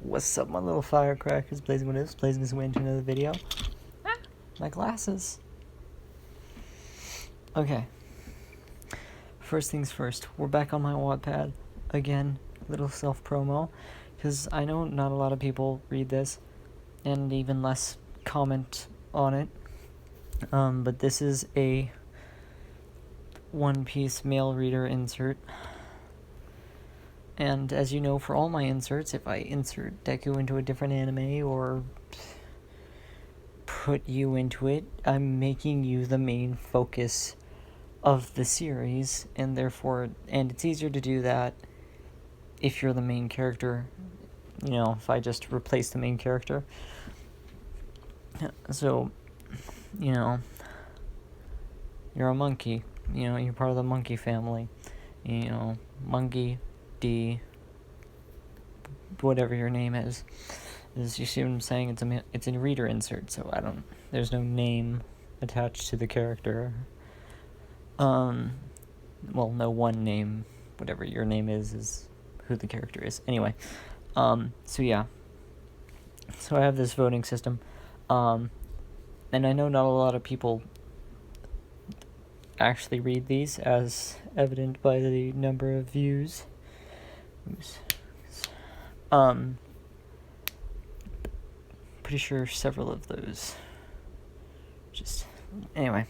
What's up, my little firecrackers? Blazing what is? Blazing his way into another video. My glasses. Okay. First things first, we're back on my Wattpad. Again, little self-promo. Because I know not a lot of people read this, and even less comment on it. But this is a One Piece male reader insert. And as you know, for all my inserts, if I insert Deku into a different anime or put you into it, I'm making you the main focus of the series, and therefore, and it's easier to do that if you're the main character, you know, if I just replace the main character. So, you know, you're a monkey, you know, you're part of the monkey family, you know, monkey, D, whatever your name is you see what I'm saying? It's a reader insert, so there's no name attached to the character. Well, no one name, whatever your name is who the character is. Anyway, so yeah. So I have this voting system, and I know not a lot of people actually read these, as evident by the number of views. Pretty sure several of those. Anyway.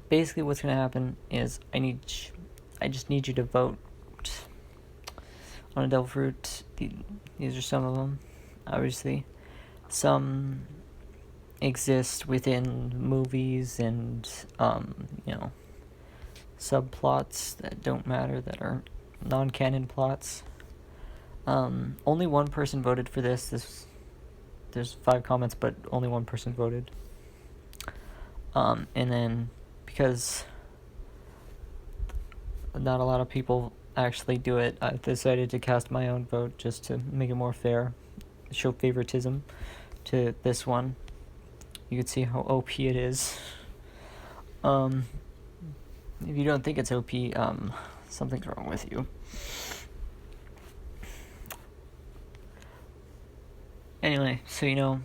Basically, what's gonna happen is I just need you to vote on a devil fruit. These are some of them. Obviously, some exist within movies and you know, subplots that don't matter, that are non-canon plots. Only one person voted for this. There's 5 comments, but only one person voted. And then, because not a lot of people actually do it, I've decided to cast my own vote just to make it more fair, show favoritism to this one. You can see how OP it is. If you don't think it's OP, something's wrong with you. Anyway, so you know,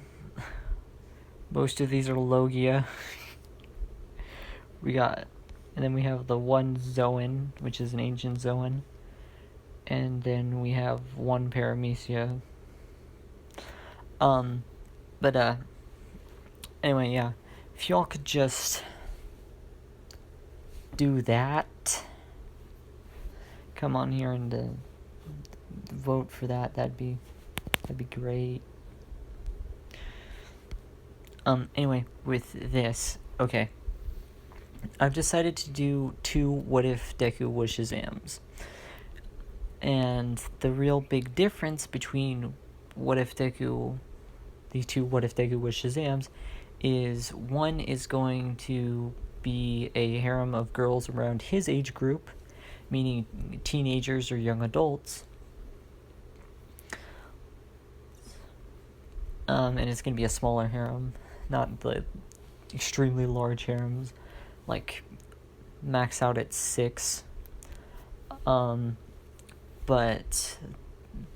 most of these are Logia. And then we have the one Zoan, which is an ancient Zoan. And then we have one Paramecia. Anyway, yeah. If y'all could just do that, come on here and vote for that. That'd be great. Anyway, with this, okay. I've decided to do 2 What If Deku was Shazams. And the real big difference between the 2 What If Deku was Shazams, is one is going to be a harem of girls around his age group, meaning teenagers or young adults. And it's going to be a smaller harem, not the extremely large harems, like max out at 6. But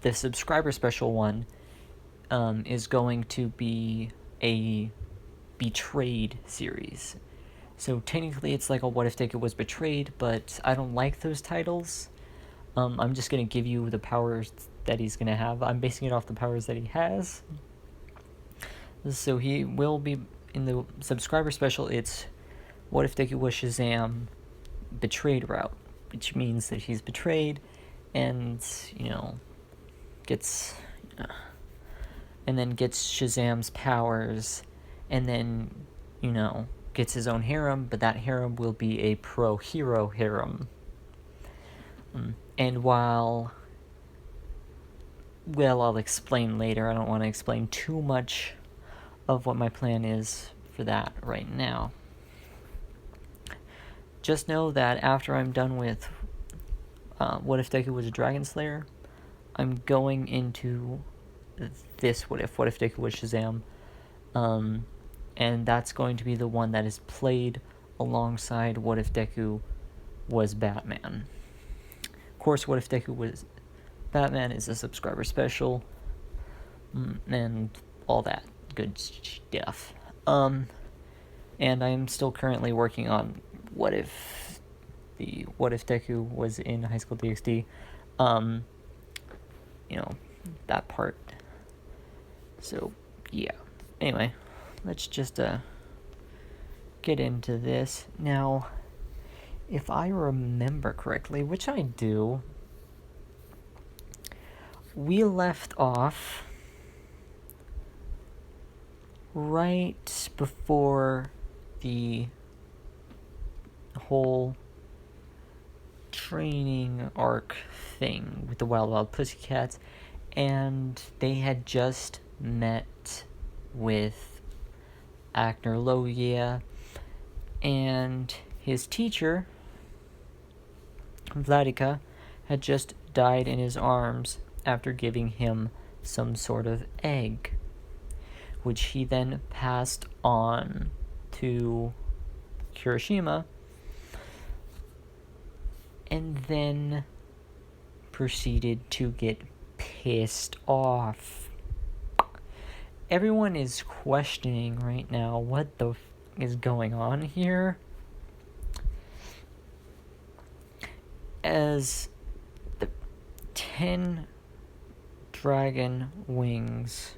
the subscriber special one is going to be a betrayed series. So technically it's like a What If Deku was betrayed, but I don't like those titles. I'm just going to give you the powers that he's going to have. I'm basing it off the powers that he has. So he will be, in the subscriber special, it's What If Deku was Shazam betrayed route, which means that he's betrayed and, you know, gets Shazam's powers, and then, you know, gets his own harem, but that harem will be a pro-hero harem. And I'll explain later. I don't want to explain too much of what my plan is for that right now. Just know that after I'm done with What If Deku was a Dragon Slayer, I'm going into this What If Deku was Shazam, and that's going to be the one that is played alongside What If Deku was Batman. Of course, What If Deku was Batman is a subscriber special, and all that good stuff. And I'm still currently working on what if Deku was in High School DxD, that part. So yeah. Anyway, let's just get into this now. If I remember correctly, which I do, we left off right before the whole training arc thing with the Wild Wild Pussycats, and they had just met with Actor Logia, and his teacher, Vladika, had just died in his arms after giving him some sort of egg, which he then passed on to Kirishima, and then proceeded to get pissed off. Everyone is questioning right now what the is going on here, as the 10 dragon wings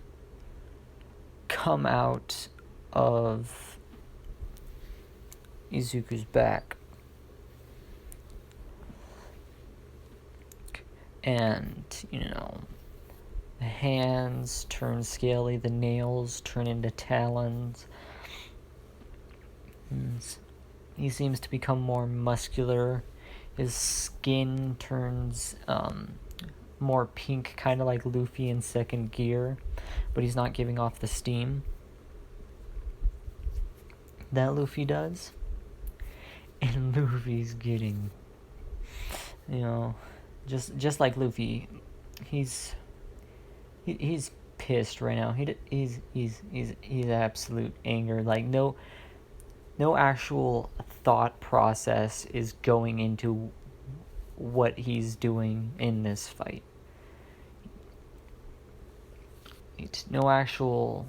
come out of Izuku's back. And, the hands turn scaly, the nails turn into talons. And he seems to become more muscular. His skin turns more pink, kind of like Luffy in Second Gear, but he's not giving off the steam that Luffy does. And Luffy's getting, just like Luffy, he's pissed right now. He's absolute anger. Like no actual thought process is going into what he's doing in this fight. No actual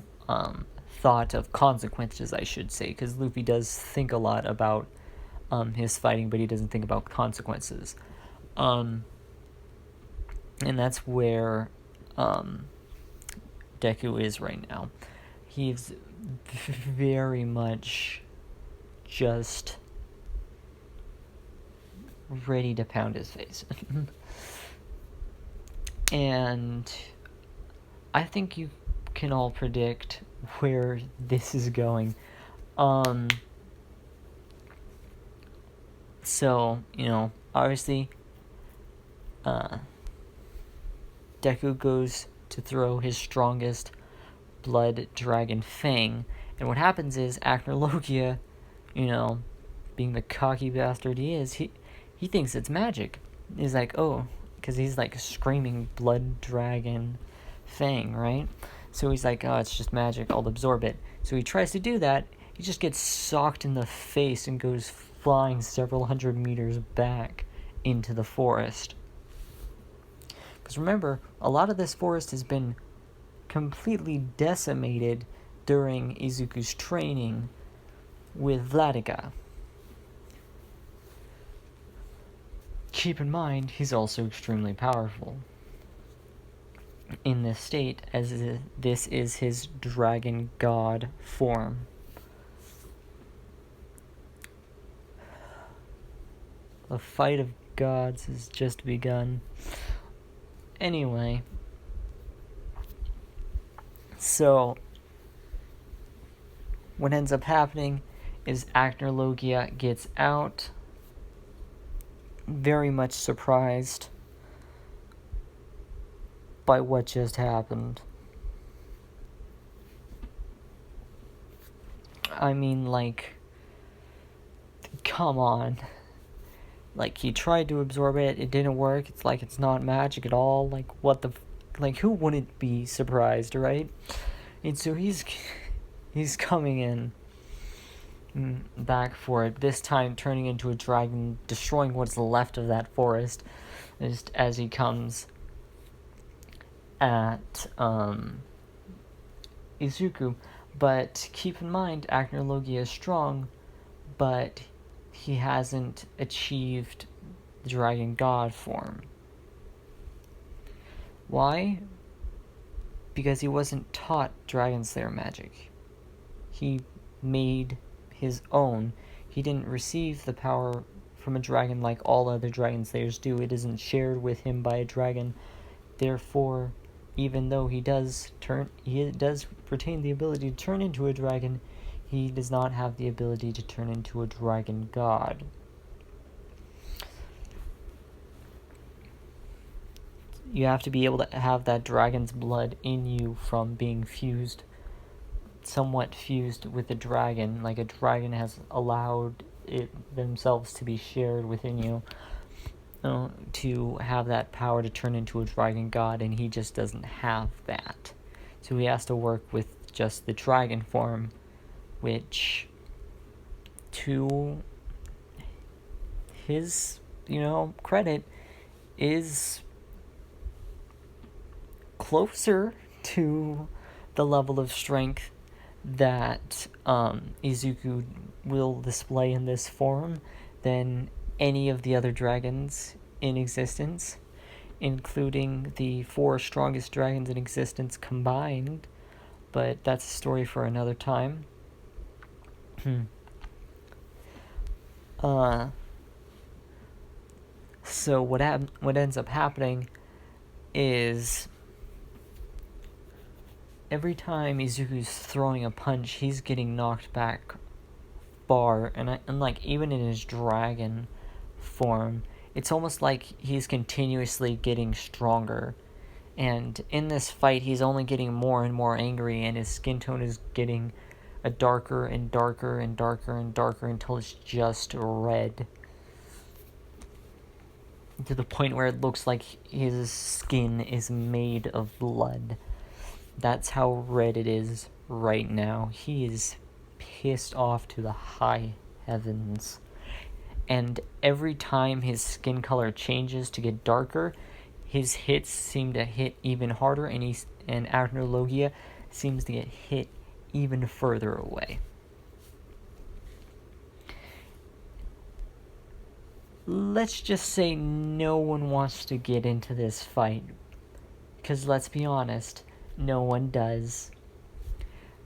thought of consequences, I should say, because Luffy does think a lot about his fighting, but he doesn't think about consequences. And that's where Deku is right now. He's very much just ready to pound his face. And I think you can all predict where this is going. So, obviously, Deku goes to throw his strongest blood dragon fang, and what happens is Actor Logia, being the cocky bastard he is, he thinks it's magic. He's like, oh, because he's like screaming blood dragon fang, right? So he's like, oh, it's just magic, I'll absorb it. So he tries to do that, he just gets socked in the face and goes flying several hundred meters back into the forest. Because remember, a lot of this forest has been completely decimated during Izuku's training with Vladika. Keep in mind, he's also extremely powerful in this state, as this is his dragon god form. The fight of gods has just begun. Anyway, so what ends up happening is Actor Logia gets out, very much surprised by what just happened. I mean, like, come on. Like, he tried to absorb it, it didn't work, it's like it's not magic at all, like, what the, like, who wouldn't be surprised, right? And so he's coming in back for it, this time turning into a dragon, destroying what's left of that forest, just as he comes at Izuku. But keep in mind, Acnologia is strong, but he hasn't achieved the Dragon God form. Why? Because he wasn't taught Dragon Slayer magic. He made his own. He didn't receive the power from a dragon like all other Dragon Slayers do. It isn't shared with him by a dragon. Therefore, even though he does retain the ability to turn into a dragon, he does not have the ability to turn into a dragon god. You have to be able to have that dragon's blood in you from being somewhat fused with a dragon, like a dragon has allowed themselves to be shared within you, to have that power to turn into a dragon god, and he just doesn't have that. So he has to work with just the dragon form, which, to his, credit, is closer to the level of strength that Izuku will display in this form than any of the other dragons in existence, including the 4 strongest dragons in existence combined, but that's a story for another time. So what ends up happening is every time Izuku's throwing a punch, he's getting knocked back far, and like even in his dragon form, it's almost like he's continuously getting stronger. And in this fight, he's only getting more and more angry, and his skin tone is getting a darker and darker and darker and darker until it's just red. To the point where it looks like his skin is made of blood. That's how red it is right now. He is pissed off to the high heavens. And every time his skin color changes to get darker, his hits seem to hit even harder, and Acnologia seems to get hit even further away. Let's just say no one wants to get into this fight, because let's be honest, no one does.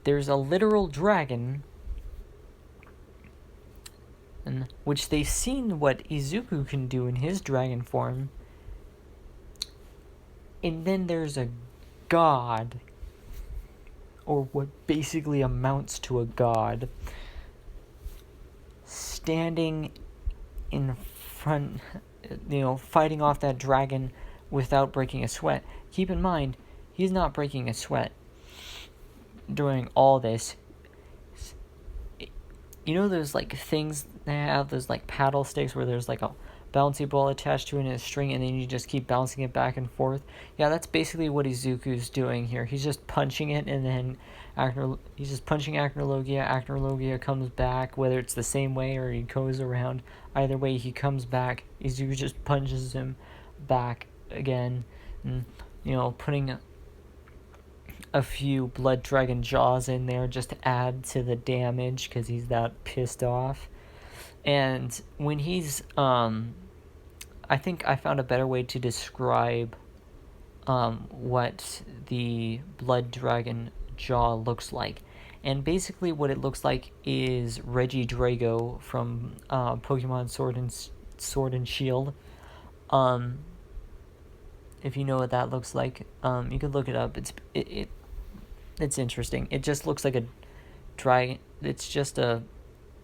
There's a literal dragon, which they've seen what Izuku can do in his dragon form, and then there's a god, or what basically amounts to a god, standing in front, fighting off that dragon without breaking a sweat. Keep in mind, he's not breaking a sweat during all this. Those like things they have, those like paddle sticks where there's like a bouncy ball attached to it and a string, and then you just keep bouncing it back and forth. Yeah, that's basically what Izuku's doing here. He's just punching it, and then he's just punching Acnologia. Acnologia comes back, whether it's the same way or he goes around. Either way, he comes back. Izuku just punches him back again, and putting a few blood dragon jaws in there just to add to the damage because he's that pissed off. And when he's I think I found a better way to describe what the blood dragon jaw looks like. And basically what it looks like is Regidrago from Pokemon Sword and Shield. If you know what that looks like, you can look it up. It's interesting. It just looks like a dragon. It's just a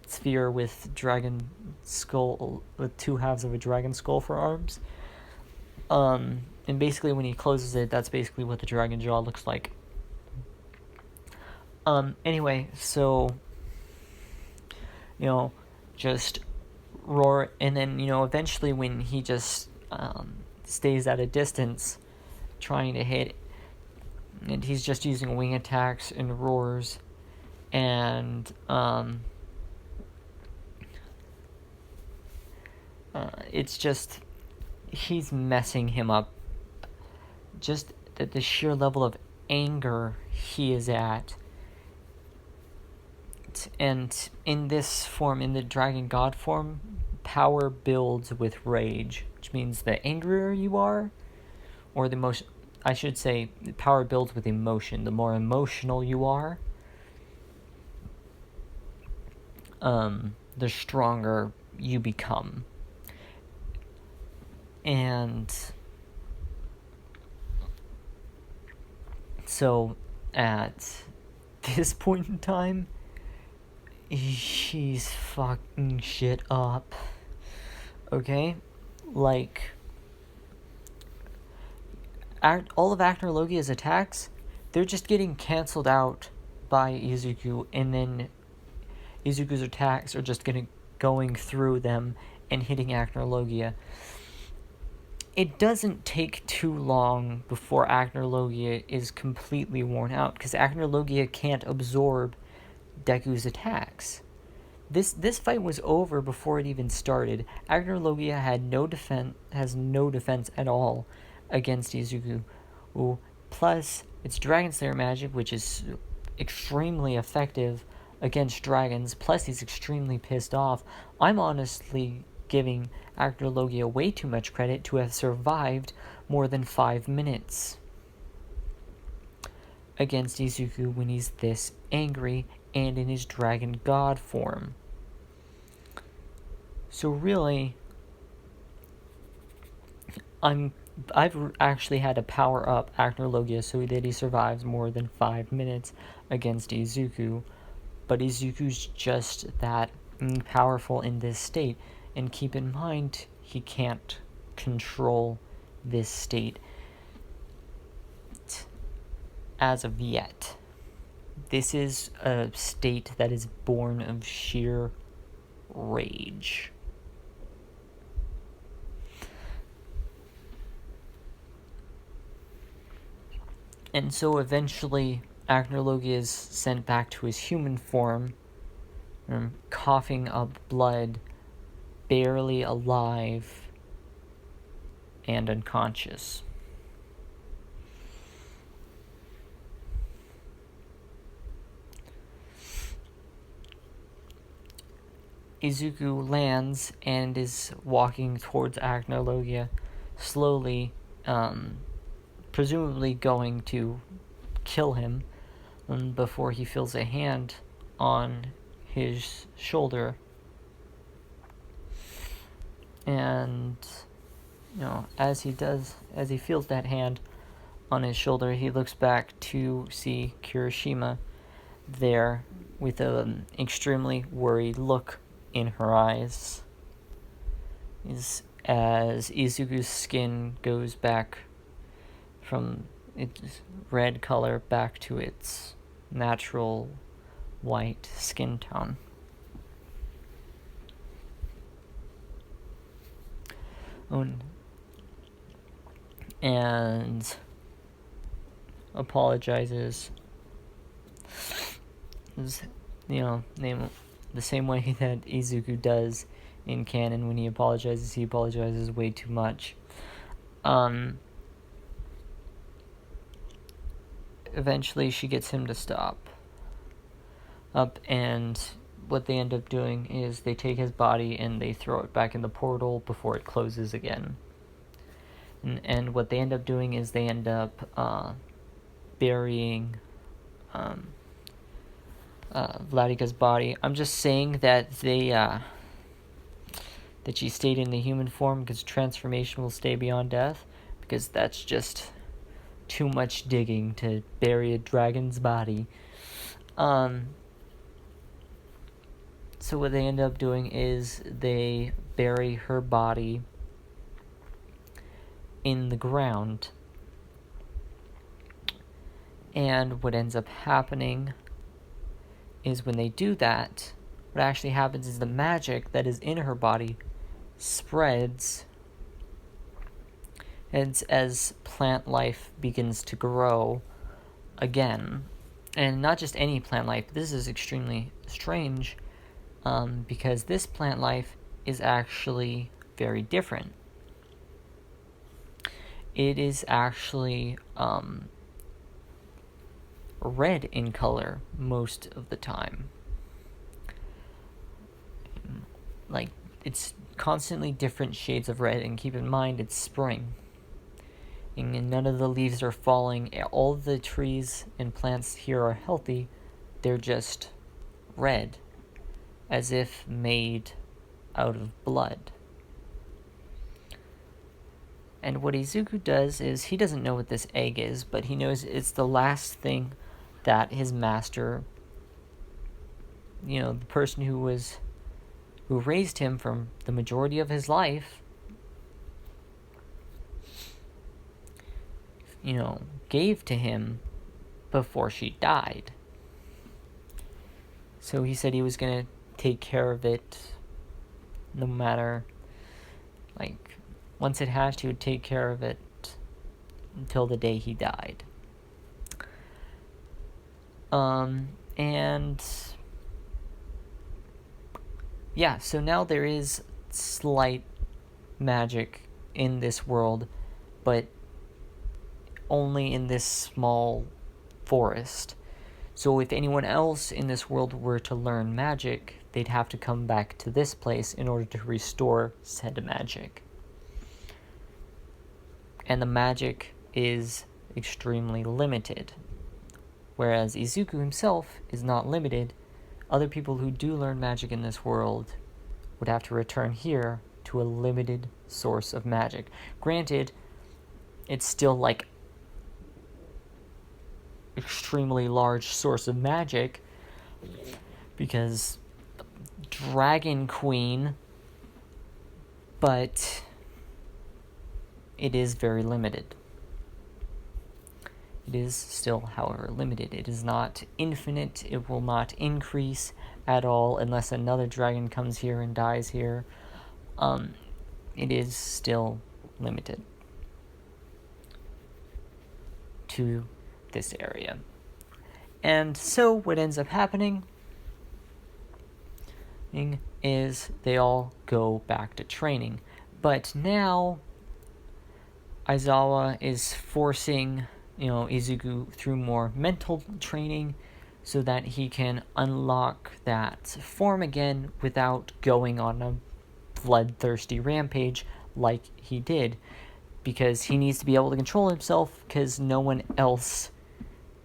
sphere with dragon skull, with 2 halves of a dragon skull for arms. And basically when he closes it, that's basically what the dragon jaw looks like. Anyway, so just roar, and then eventually when he just stays at a distance trying to hit, and he's just using wing attacks and roars, and it's just, he's messing him up just the sheer level of anger he is at. And in this form, in the dragon god form, power builds with rage, which means the angrier you are, or the most, I should say, power builds with emotion. The more emotional you are, the stronger you become. And so at this point in time, she's fucking shit up. Okay? Like, all of Actor Logia's attacks, they're just getting cancelled out by Izuku, and then Izuku's attacks are just going through them and hitting Actor Logia. It doesn't take too long before Actor Logia is completely worn out, because Actor Logia can't absorb Deku's attacks. This fight was over before it even started. Actor Logia has no defense at all against Izuku. Plus, it's Dragon Slayer magic, which is extremely effective against dragons. Plus, he's extremely pissed off. I'm honestly giving Actor Logia way too much credit to have survived more than 5 minutes against Izuku when he's this angry and in his dragon god form. So really, I've actually had to power up Actor Logia so that he survives more than 5 minutes against Izuku, but Izuku's just that powerful in this state. And keep in mind, he can't control this state as of yet. This is a state that is born of sheer rage. And so eventually, Actor Logia is sent back to his human form, coughing up blood, barely alive, and unconscious. Izuku lands and is walking towards Actor Logia, slowly, presumably going to kill him, before he feels a hand on his shoulder. And, as he feels that hand on his shoulder, he looks back to see Kirishima there with an extremely worried look in her eyes. As Izuku's skin goes back from its red color back to its natural white skin tone. And apologizes, the same way that Izuku does in canon. When he apologizes way too much. Eventually she gets him to stop up, and what they end up doing is they take his body and they throw it back in the portal before it closes again. And what they end up doing is they end up burying Vladika's body. I'm just saying that that she stayed in the human form because transformation will stay beyond death, because that's just too much digging to bury a dragon's body. So what they end up doing is they bury her body in the ground. And what ends up happening is when they do that, what actually happens is the magic that is in her body spreads as plant life begins to grow again. And not just any plant life. This is extremely strange, because this plant life is actually very different. it is actually red in color most of the time. Like, it's constantly different shades of red, and keep in mind it's spring. And none of the leaves are falling. All the trees and plants here are healthy. They're just red, as if made out of blood. And what Izuku does is, he doesn't know what this egg is, but he knows it's the last thing that his master, the person who raised him from the majority of his life, gave to him before she died. So he said he was going to take care of it no matter, once it hatched, he would take care of it until the day he died. And yeah, so now there is slight magic in this world, but only in this small forest. So if anyone else in this world were to learn magic, they'd have to come back to this place in order to restore said magic. And the magic is extremely limited. Whereas Izuku himself is not limited. Other people who do learn magic in this world would have to return here to a limited source of magic. Granted, it's still extremely large source of magic, because Dragon Queen, but it is very limited. It is still, however, limited. It is not infinite. It will not increase at all unless another dragon comes here and dies here. It is still limited to this area. And so what ends up happening is they all go back to training. But now Aizawa is forcing Izuku through more mental training so that he can unlock that form again without going on a bloodthirsty rampage like he did, because he needs to be able to control himself, because no one else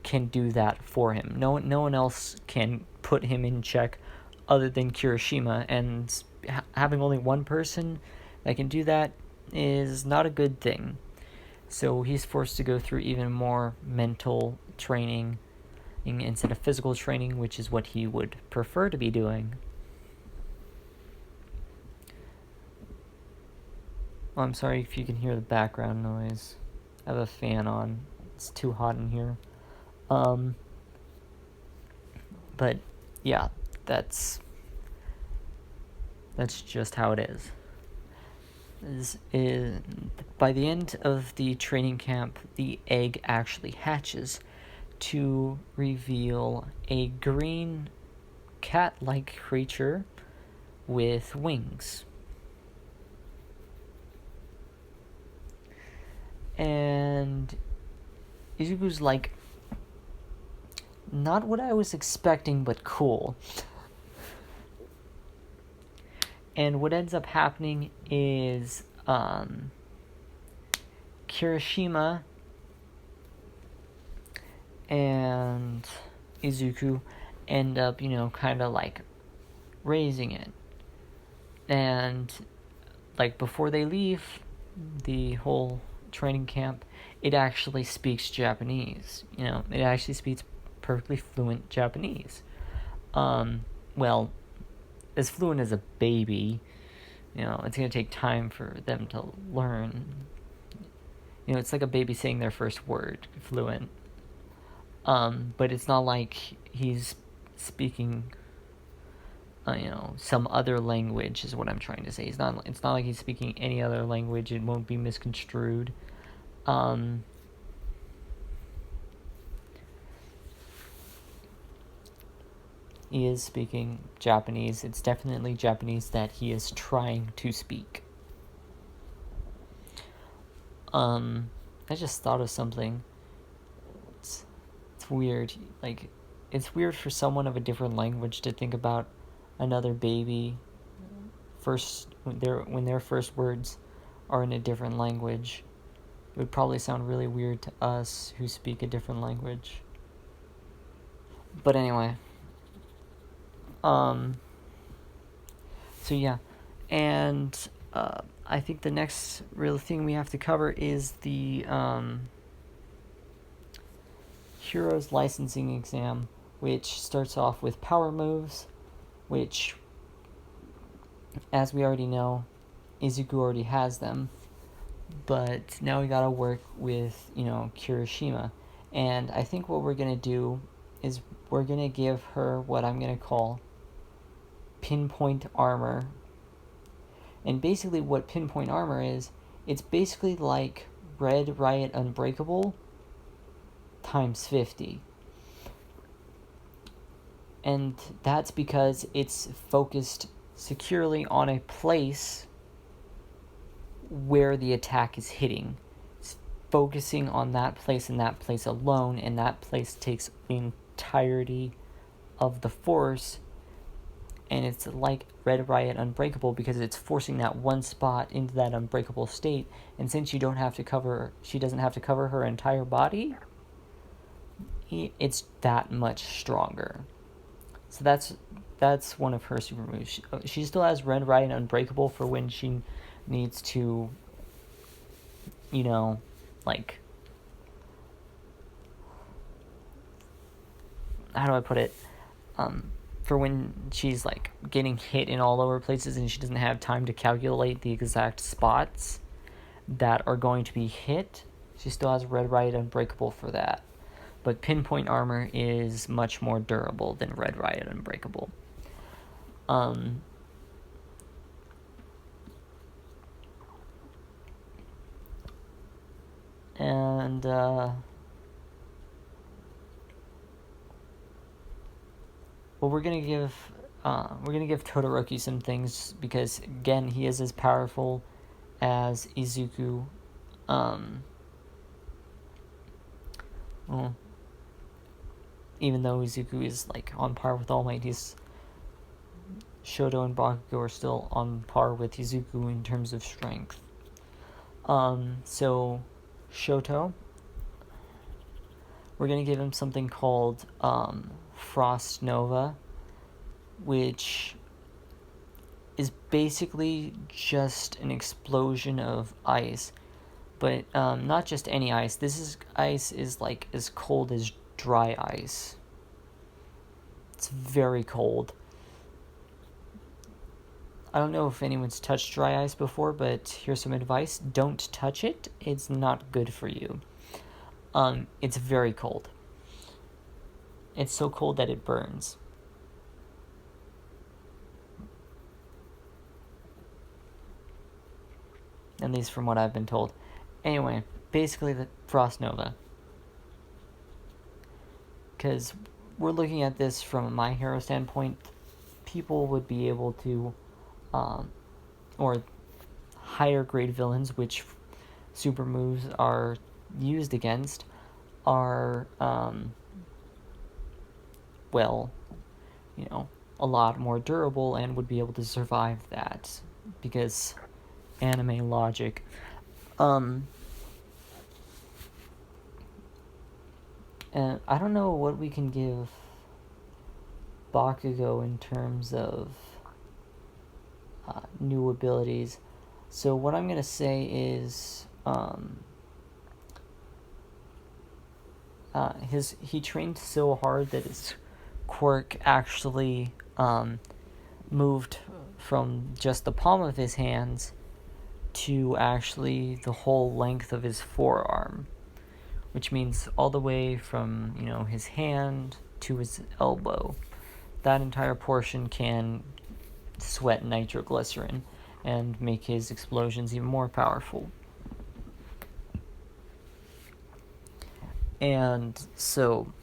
can do that for him. No one else can put him in check other than Kirishima, and having only one person that can do that is not a good thing. So he's forced to go through even more mental training instead of physical training, which is what he would prefer to be doing. Oh, I'm sorry if you can hear the background noise. I have a fan on. It's too hot in here. But yeah, that's just how it is. By the end of the training camp, the egg actually hatches to reveal a green cat-like creature with wings. And Izuku's not what I was expecting, but cool. And what ends up happening is Kirishima and Izuku end up, kind of raising it. And before they leave the whole training camp, it actually speaks Japanese. It actually speaks perfectly fluent Japanese. Well, as fluent as a baby. It's going to take time for them to learn. It's like a baby saying their first word, fluent. But it's not like he's speaking, some other language is what I'm trying to say. It's not like he's speaking any other language. It won't be misconstrued. He is speaking Japanese. It's definitely Japanese that he is trying to speak. I just thought of something. It's weird. Like, it's weird for someone of a different language to think about another baby first when their first words are in a different language. It would probably sound really weird to us who speak a different language. But anyway, so yeah, and I think the next real thing we have to cover is the Heroes licensing exam, which starts off with power moves, which, as we already know, Izuku already has them. But now we gotta work with, Kirishima. And I think what we're gonna do is we're gonna give her what I'm gonna call pinpoint armor. And basically, what pinpoint armor is, it's basically like Red Riot Unbreakable times 50. And that's because it's focused securely on a place where the attack is hitting. It's focusing on that place and that place alone, and that place takes the entirety of the force. And it's like Red Riot Unbreakable because it's forcing that one spot into that unbreakable state. And since she doesn't have to cover her entire body, it's that much stronger. So that's one of her super moves. She still has Red Riot Unbreakable for when she needs to, like, how do I put it? For when she's like getting hit in all over places and she doesn't have time to calculate the exact spots that are going to be hit, she still has Red Riot Unbreakable for that. But pinpoint armor is much more durable than Red Riot Unbreakable. And well, we're gonna give Todoroki some things because again he is as powerful as Izuku. Well, even though Izuku is like on par with All Might, Shoto and Bakugo are still on par with Izuku in terms of strength. So Shoto, we're gonna give him something called Frost Nova, which is basically just an explosion of ice, but not just any ice. Ice is like as cold as dry ice. It's very cold. I don't know if anyone's touched dry ice before, but here's some advice. Don't touch it. It's not good for you. It's very cold. It's so cold that it burns. At least from what I've been told. Anyway, basically the Frost Nova. Because we're looking at this from a My Hero standpoint, people would be able to, or higher grade villains, which super moves are used against, are, a lot more durable and would be able to survive that. Because anime logic. And I don't know what we can give Bakugo in terms of new abilities. So what I'm going to say is he trained so hard that his quirk actually moved from just the palm of his hands to actually the whole length of his forearm, which means all the way from, his hand to his elbow. That entire portion can sweat nitroglycerin and make his explosions even more powerful. And so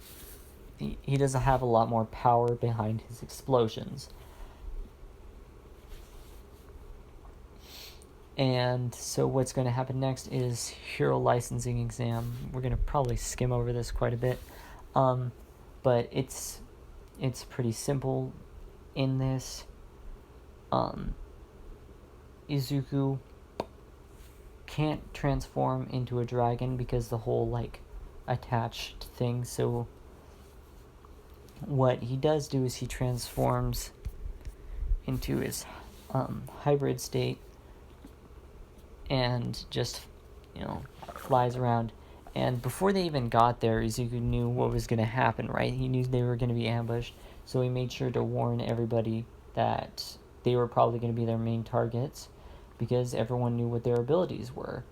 he does have a lot more power behind his explosions. And so what's going to happen next is hero licensing exam. We're going to probably skim over this quite a bit. But it's pretty simple in this. Izuku can't transform into a dragon because the whole, like, attached thing. So what he does do is he transforms into his hybrid state and just, flies around. And before they even got there, Izuku knew what was going to happen, right? He knew they were going to be ambushed, so he made sure to warn everybody that they were probably going to be their main targets, because everyone knew what their abilities were.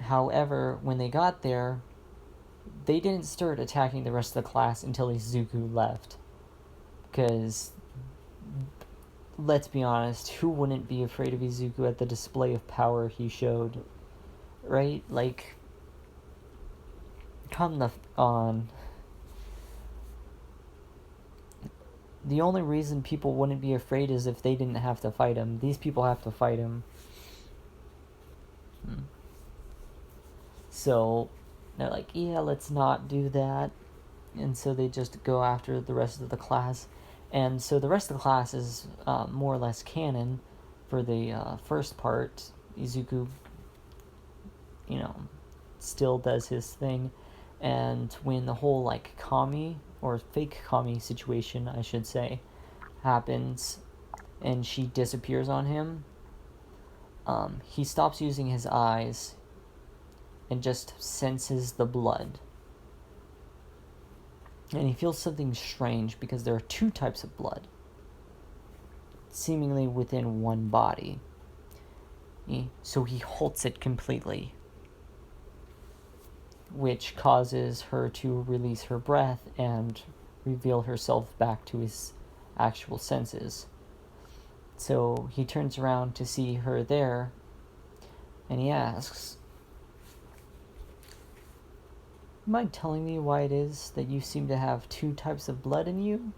However, when they got there, they didn't start attacking the rest of the class until Izuku left. Because, let's be honest, who wouldn't be afraid of Izuku at the display of power he showed? Right? Like, come the on. The only reason people wouldn't be afraid is if they didn't have to fight him. These people have to fight him. So they're like, yeah, let's not do that. And so they just go after the rest of the class. And so the rest of the class is more or less canon for the first part. Izuku, still does his thing. And when the whole, like, commie, or fake commie situation, I should say, happens, and she disappears on him, he stops using his eyes and just senses the blood. And he feels something strange because there are two types of blood, seemingly within one body. So he halts it completely, which causes her to release her breath and reveal herself back to his actual senses. So he turns around to see her there, and he asks, mind telling me why it is that you seem to have two types of blood in you?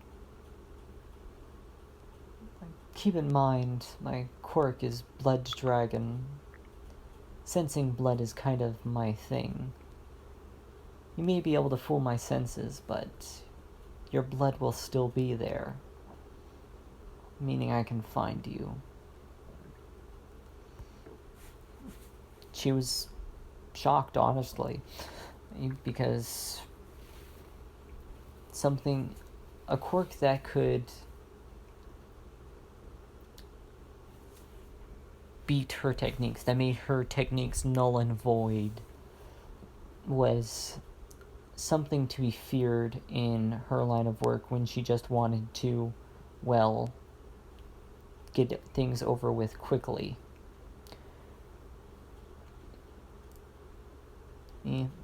Keep in mind, my quirk is Blood Dragon. Sensing blood is kind of my thing. You may be able to fool my senses, but your blood will still be there. Meaning I can find you. She was shocked, honestly, because a quirk that could beat her techniques, that made her techniques null and void, was something to be feared in her line of work when she just wanted to, well, get things over with quickly.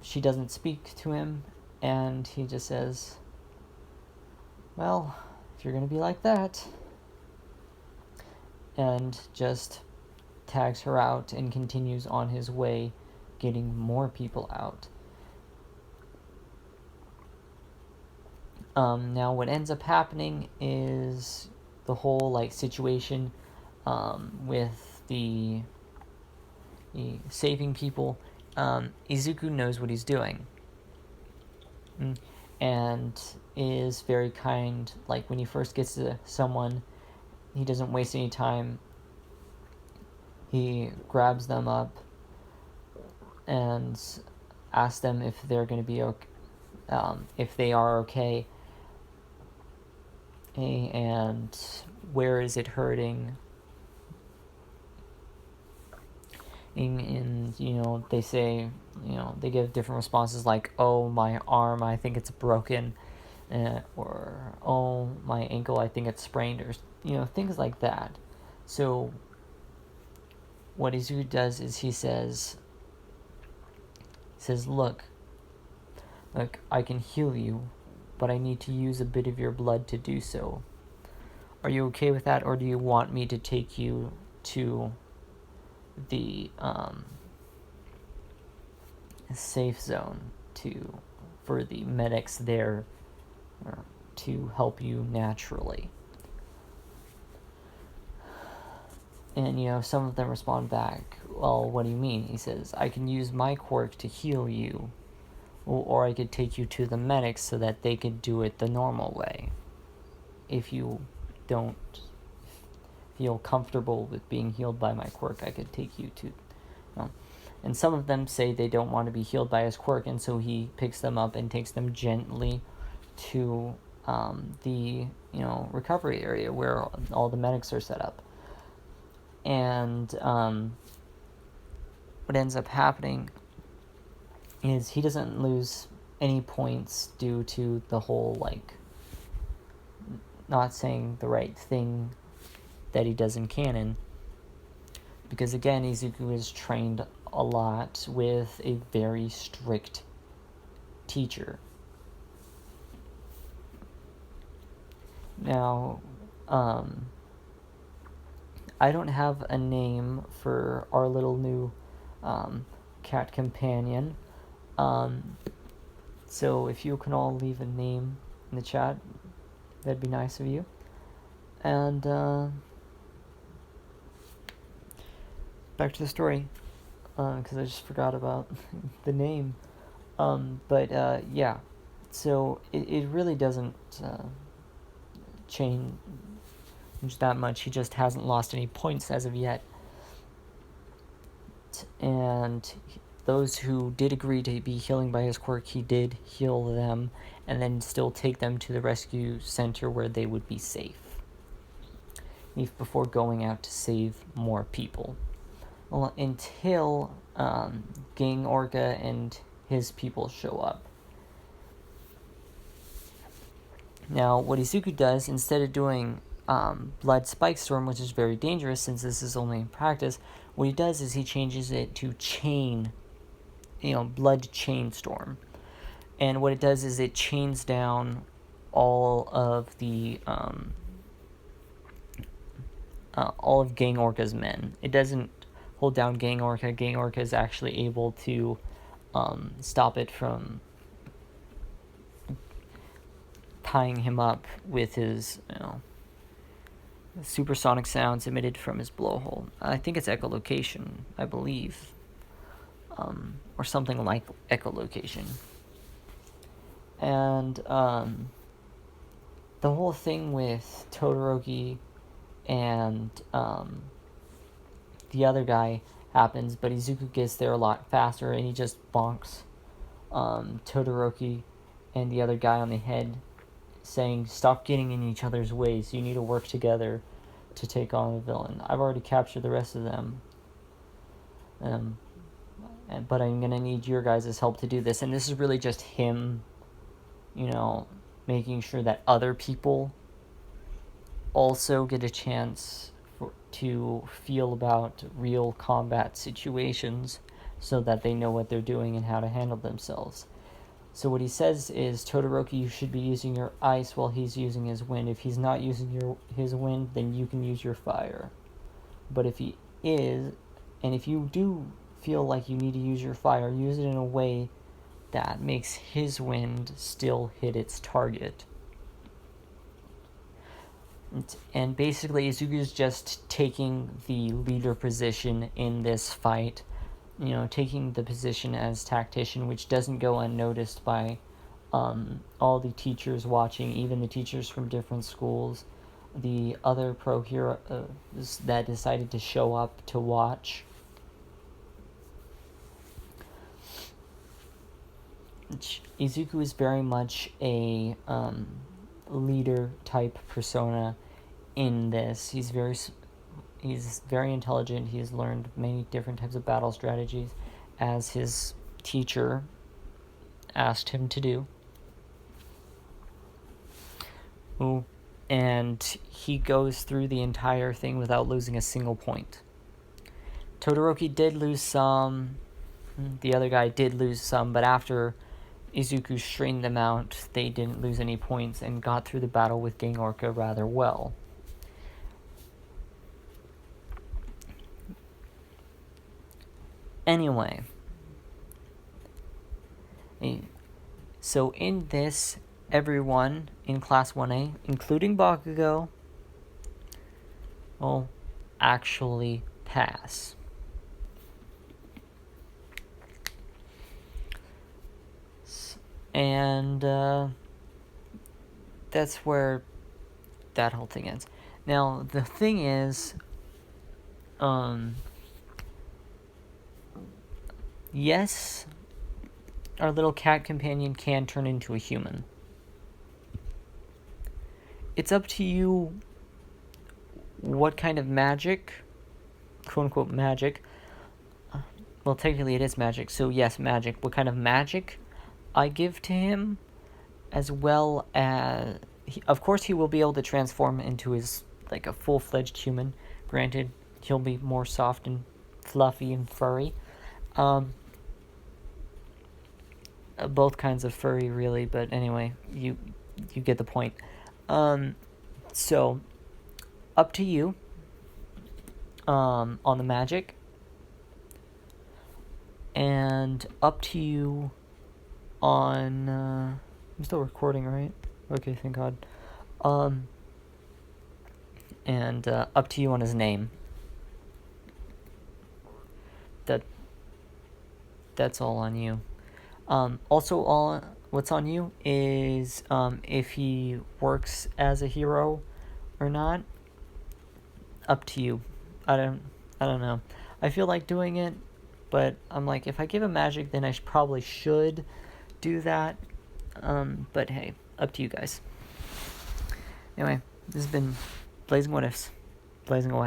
She doesn't speak to him, and he just says, well, if you're gonna be like that, and just tags her out and continues on his way, getting more people out. Now what ends up happening is the whole, like, situation with the saving people. Izuku knows what he's doing, and is very kind. Like, when he first gets to someone, he doesn't waste any time. He grabs them up and asks them if they're going to be okay, if they are okay, and where is it hurting. And they say, they give different responses like, oh, my arm, I think it's broken, or oh, my ankle, I think it's sprained, or things like that. So what Izuku does is he says, look, I can heal you, but I need to use a bit of your blood to do so. Are you okay with that, or do you want me to take you to the safe zone for the medics there to help you naturally? And, some of them respond back, well, what do you mean? He says, I can use my quirk to heal you, or I could take you to the medics so that they could do it the normal way. If you don't feel comfortable with being healed by my quirk, I could take you to... And some of them say they don't want to be healed by his quirk, and so he picks them up and takes them gently to the recovery area where all the medics are set up. And what ends up happening is he doesn't lose any points due to the whole not saying the right thing that he does in canon, because again, Izuku is trained a lot with a very strict teacher. Now, I don't have a name for our little new cat companion, so if you can all leave a name in the chat, that'd be nice of you. And back to the story, because I just forgot about the name. But yeah, so it really doesn't change that much. He just hasn't lost any points as of yet. And those who did agree to be healing by his quirk, he did heal them and then still take them to the rescue center where they would be safe before going out to save more people. Well, until Gang Orca and his people show up. Now, what Izuku does, instead of doing Blood Spike Storm, which is very dangerous since this is only in practice, what he does is he changes it to Chain, Blood Chain Storm. And what it does is it chains down all of the all of Gang Orca's men. It doesn't hold down Gang Orca. Gang Orca is actually able to stop it from tying him up with his supersonic sounds emitted from his blowhole. I think it's echolocation, I believe, or something like echolocation. And the whole thing with Todoroki and the other guy happens, but Izuku gets there a lot faster, and he just bonks Todoroki and the other guy on the head, saying, stop getting in each other's ways, you need to work together to take on the villain. I've already captured the rest of them, but I'm going to need your guys' help to do this. And this is really just him, making sure that other people also get a chance to feel about real combat situations so that they know what they're doing and how to handle themselves. So what he says is, Todoroki, you should be using your ice while he's using his wind. If he's not using his wind, then you can use your fire. But if he is, and if you do feel like you need to use your fire, use it in a way that makes his wind still hit its target. And basically, Izuku is just taking the leader position in this fight, taking the position as tactician, which doesn't go unnoticed by all the teachers watching, even the teachers from different schools, the other pro heroes that decided to show up to watch. Izuku is very much a leader type persona in this. He's very intelligent. He's learned many different types of battle strategies, as his teacher asked him to do. And he goes through the entire thing without losing a single point. Todoroki did lose some, the other guy did lose some, but after Izuku strained them out, they didn't lose any points and got through the battle with Gang Orca rather well. Anyway, so in this, everyone in Class 1A, including Bakugo, actually pass. And that's where that whole thing ends. Now, the thing is, yes, our little cat companion can turn into a human. It's up to you what kind of magic, quote unquote magic, well, technically it is magic, so yes, magic. What kind of magic I give to him, as well as, of course, he will be able to transform into his, like, a full-fledged human. Granted, he'll be more soft and fluffy and furry. Both kinds of furry, really, but anyway, you get the point. So, up to you on the magic, and up to you on I'm still recording, right? Okay, thank God. And up to you on his name. That's all on you. Also, all what's on you is if he works as a hero or not. Up to you. I don't know. I feel like doing it, but I'm like, if I give him magic, then I probably should do that. But hey, up to you guys. Anyway, this has been Blazing What Ifs. Blazing away.